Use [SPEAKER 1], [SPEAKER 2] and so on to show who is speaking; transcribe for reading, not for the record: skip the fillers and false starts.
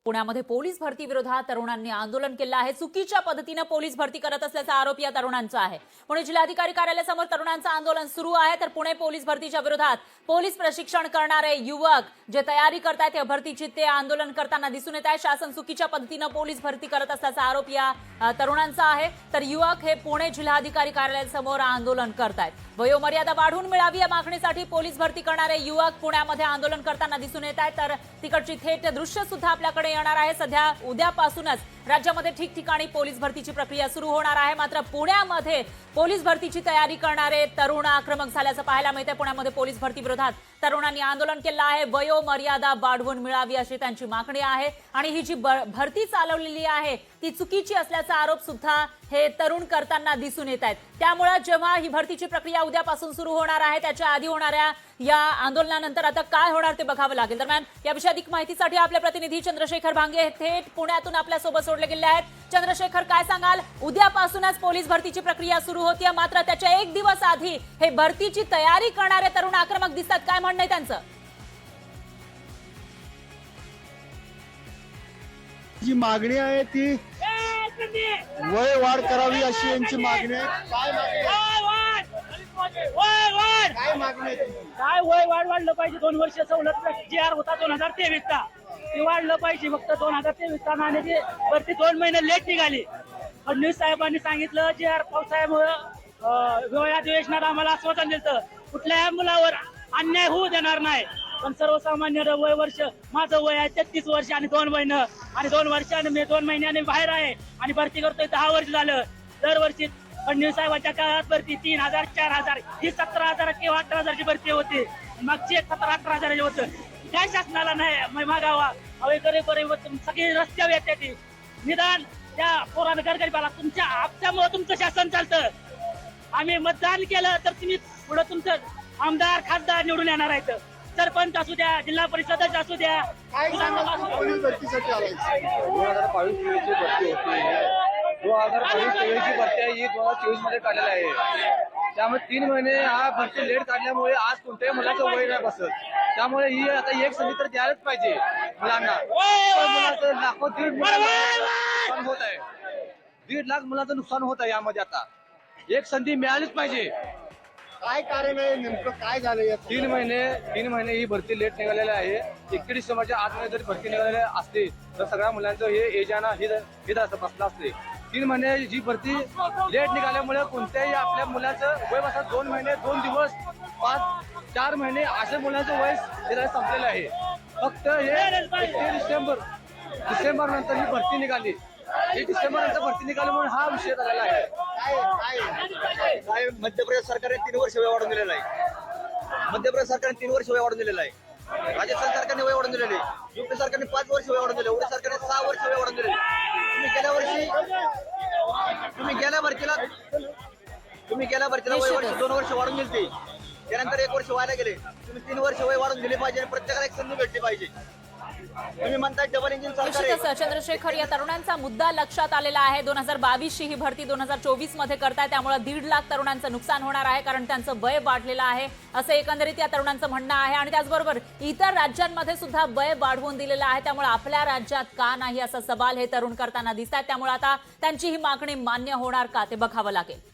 [SPEAKER 1] पुण्यामध्ये पोलीस भरती विरोधात तरुणांनी आंदोलन केलं आहे। चुकीच्या पद्धतीने पोलीस भरती करत असल्याचा आरोप या तरुणांचा आहे। पुणे जिल्हाधिकारी कार्यालयासमोर तरुणांचं आंदोलन सुरू आहे। तर पुणे पोलीस भरतीच्या विरोधात पोलीस प्रशिक्षण करणारे युवक जे तयारी करतात या भरतीची ते आंदोलन करताना दिसून येत आहे। शासन चुकीच्या पद्धतीने पोलीस भरती करत असल्याचा आरोप या तरुणांचा आहे। तर युवक हे पुणे जिल्हाधिकारी कार्यालयासमोर आंदोलन करतायत। वयोमर्यादा वाढवून मिळावी या मागणीसाठी पोलीस भरती करणारे युवक पुण्यामध्ये आंदोलन करताना दिसून येत आहेत। तर तिकडची थेट दृश्य सुद्धा आपल्याकडे येणार आहे। सध्या उद्यापासूनच राज्यामध्ये ठिकठिकाणी पोलीस भरतीची प्रक्रिया सुरू होणार आहे। मात्र पुण्यामध्ये पोलीस भरतीची तयारी करणारे तरुण आक्रमक झाल्याचं पाहायला मिळते। पुण्यामध्ये पोलीस भरती विरोधात तरुणांनी आंदोलन केलं आहे। वयोमर्यादा वाढवून मिळावी अशी त्यांची मागणी आहे आणि ही जी भरती चालवलेली आहे ती चुकीची असल्याचा आरोप सुद्धा हे तरुण करताना दिसून येत आहेत। त्यामुळे जेव्हा ही भरतीची प्रक्रिया उद्यापासून सुरू होणार आहे त्याच्या आधी होणाऱ्या या आंदोलनानंतर आता काय होणार ते बघावं लागेल। दरम्यान याविषयी अधिक माहितीसाठी आपले प्रतिनिधी चंद्रशेखर भांगे थेट पुण्यातून आपल्या सोबत जोडले गेले आहेत। चंद्रशेखर, काय सांगाल? उद्यापासूनच पोलीस भरतीची प्रक्रिया सुरू होतीये, मात्र त्याच्या एक दिवस आधी हे भरतीची तयारी करणारे तरुण आक्रमक दिसतात, काय म्हणणं आहे त्यांचं?
[SPEAKER 2] जी मागणी आहे ती वय वाढ करावी अशी यांची मागणी आहे। काय मागणी आहे?
[SPEAKER 3] काय वय वाढलं पाहिजे, 2 वर्ष सवलत जी आर होता 2023 चा ते वाढलं पाहिजे। फक्त 2023 चा नाण्याची भरती 2 महिने लेट निघाली। फडणवीस साहेबांनी सांगितलं जी आर पावसाळ्यामुळे अधिवेशनात आम्हाला आश्वासन दिलं कुठल्याही मुलावर अन्याय होऊ देणार नाही। पण सर्वसामान्य वय वर्ष, माझं वय आहे 33 वर्ष आणि 2 महिने आणि 2 वर्षाने मी 2 महिन्याने बाहेर आहे आणि भरती करतोय 10 वर्ष झालं। दरवर्षी फडणवीस साहेबांच्या काळात भरती 3000 4000 ही 17000 किंवा 18000ची भरती होती। मागची 17-18 होतं। काय शासनाला नाही मागावा हवे सगळी रस्त्यावर येते ती निदान त्या पोरानं गरगरीबाला तुमच्या आपल्यामुळे तुमचं शासन चालतं। आम्ही मतदान केलं तर तुम्ही पुढे तुमचं आमदार खासदार निवडून येणार आहेत। सरपंच असू द्या, जिल्हा परिषद असू द्या।
[SPEAKER 2] काय सांगाल पोलीस भरतीसाठी आलाय?
[SPEAKER 4] 2022 ची भरती होती, 2022 ची भरती आहे ही 2024 मध्ये काढलेली आहे। त्यामुळे 3 महिने हा भरती लेट काढल्यामुळे आज कोणत्याही मुलाचं वय नाही बसत। त्यामुळे ही आता एक संधी तर द्यायलाच पाहिजे मुलांना। मुलाचं लाखो 1.5 नुकसान होत आहे, 1.5 लाख मुलाचं नुकसान होत आहे। यामध्ये आता एक संधी मिळालीच पाहिजे।
[SPEAKER 2] काय कारण आहे नेमकं, काय झालं?
[SPEAKER 4] 3 महिने ही भरती लेट निघालेली आहे। 31 डिसेंबरच्या आतमध्ये जरी भरती निघालेली असते तर सगळ्या मुलांचं हे एजाना हे बसलं असते। 3 महिने जी भरती लेट निघाल्यामुळे कोणत्याही आपल्या मुलाचं वय बसत 2 महिने 2 दिवस 5-4 महिने अशा मुलांचं वय संपलेलं आहे। फक्त हे 31 डिसेंबर नंतर ही भरती निघाली, डिसेंबर नंतर भरती निघाली म्हणून हा विषय झालेला आहे।
[SPEAKER 5] काय मध्य प्रदेश सरकारने 3 वर्ष वय वाढवून दिलेलं आहे। मध्य प्रदेश सरकारने 3 वर्ष वय वाढवून दिलेलं आहे। राजस्थान सरकारने वय वाढवून दिलेले, यूपी सरकारने 5 वर्ष वय वाढवून दिले, ओडिशा सरकारने 6 वर्ष वय वाढवून दिले। तुम्ही गेल्या भरतीला वय वर्ष 2 वर्ष वाढून दिली, त्यानंतर 1 वर्ष व्हायला गेले। तुम्ही 3 वर्ष वय वाढून दिले पाहिजे आणि प्रत्येकाला एक संधी भेटली पाहिजे। तुम्ही म्हणताय डबल इंजिन सरकार आहे।
[SPEAKER 1] चंद्रशेखर, या तरुणांचा मुद्दा लक्षात आलेला आहे। 2022 ची ही भरती 2024 मध्ये करताय, त्यामुळे 1.5 लाख तरुणांचं नुकसान होणार आहे कारण त्यांचं वय वाढलेलं आहे असं एकंदरीत या तरुणांचं म्हणणं आहे। आणि त्याचबरोबर इतर राज्यांमध्ये सुद्धा वय वाढवून दिलेलं आहे, त्यामुळे आपल्या राज्यात का नाही असा सवाल हे तरुण करताना दिसतात। त्यामुळे आता त्यांची ही मागणी मान्य होणार का ते बघावं लागेल।